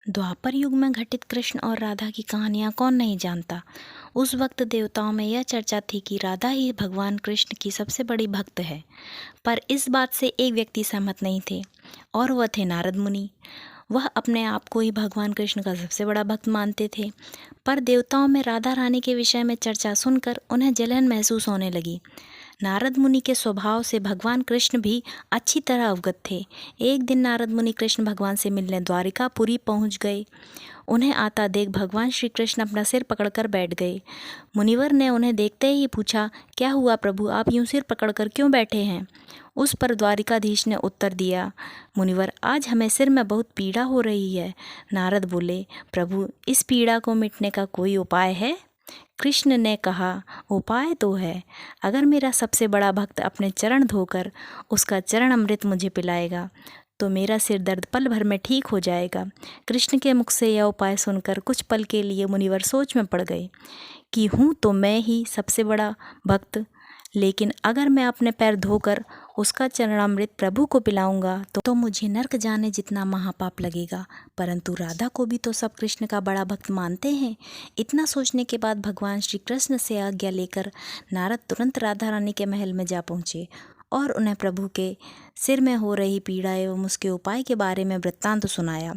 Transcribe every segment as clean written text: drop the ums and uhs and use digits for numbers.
द्वापर युग में घटित कृष्ण और राधा की कहानियाँ कौन नहीं जानता। उस वक्त देवताओं में यह चर्चा थी कि राधा ही भगवान कृष्ण की सबसे बड़ी भक्त है। पर इस बात से एक व्यक्ति सहमत नहीं थे और वह थे नारद मुनि। वह अपने आप को ही भगवान कृष्ण का सबसे बड़ा भक्त मानते थे। पर देवताओं में राधा रानी के विषय में चर्चा सुनकर उन्हें जलन महसूस होने लगी। नारद मुनि के स्वभाव से भगवान कृष्ण भी अच्छी तरह अवगत थे। एक दिन नारद मुनि कृष्ण भगवान से मिलने द्वारिकापुरी पहुंच गए। उन्हें आता देख भगवान श्री कृष्ण अपना सिर पकड़कर बैठ गए। मुनिवर ने उन्हें देखते ही पूछा, क्या हुआ प्रभु, आप यूं सिर पकड़कर क्यों बैठे हैं? उस पर द्वारिकाधीश ने उत्तर दिया, मुनिवर, आज हमें सिर में बहुत पीड़ा हो रही है। नारद बोले, प्रभु, इस पीड़ा को मिटने का कोई उपाय है? कृष्ण ने कहा, उपाय तो है। अगर मेरा सबसे बड़ा भक्त अपने चरण धोकर उसका चरण अमृत मुझे पिलाएगा तो मेरा सिर दर्द पल भर में ठीक हो जाएगा। कृष्ण के मुख से यह उपाय सुनकर कुछ पल के लिए मुनिवर सोच में पड़ गए कि हूँ तो मैं ही सबसे बड़ा भक्त, लेकिन अगर मैं अपने पैर धोकर उसका चरणामृत प्रभु को पिलाऊंगा तो मुझे नर्क जाने जितना महापाप लगेगा। परंतु राधा को भी तो सब कृष्ण का बड़ा भक्त मानते हैं। इतना सोचने के बाद भगवान श्री कृष्ण से आज्ञा लेकर नारद तुरंत राधा रानी के महल में जा पहुँचे और उन्हें प्रभु के सिर में हो रही पीड़ा एवं उसके उपाय के बारे में वृत्तांत सुनाया।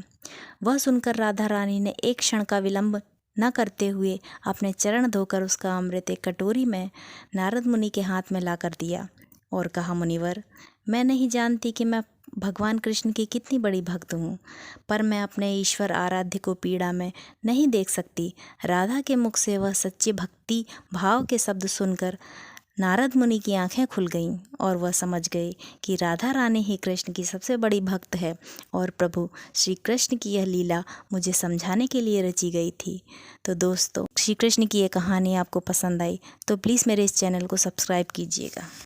वह सुनकर राधा रानी ने एक क्षण का विलंब न करते हुए अपने चरण धोकर उसका अमृत एक कटोरी में नारद मुनि के हाथ में ला कर दिया और कहा, मुनिवर, मैं नहीं जानती कि मैं भगवान कृष्ण की कितनी बड़ी भक्त हूँ, पर मैं अपने ईश्वर आराध्य को पीड़ा में नहीं देख सकती। राधा के मुख से वह सच्चे भक्ति भाव के शब्द सुनकर नारद मुनि की आंखें खुल गईं और वह समझ गए कि राधा रानी ही कृष्ण की सबसे बड़ी भक्त है और प्रभु श्री कृष्ण की यह लीला मुझे समझाने के लिए रची गई थी। तो दोस्तों, श्री कृष्ण की ये कहानी आपको पसंद आई तो प्लीज़ मेरे इस चैनल को सब्सक्राइब कीजिएगा।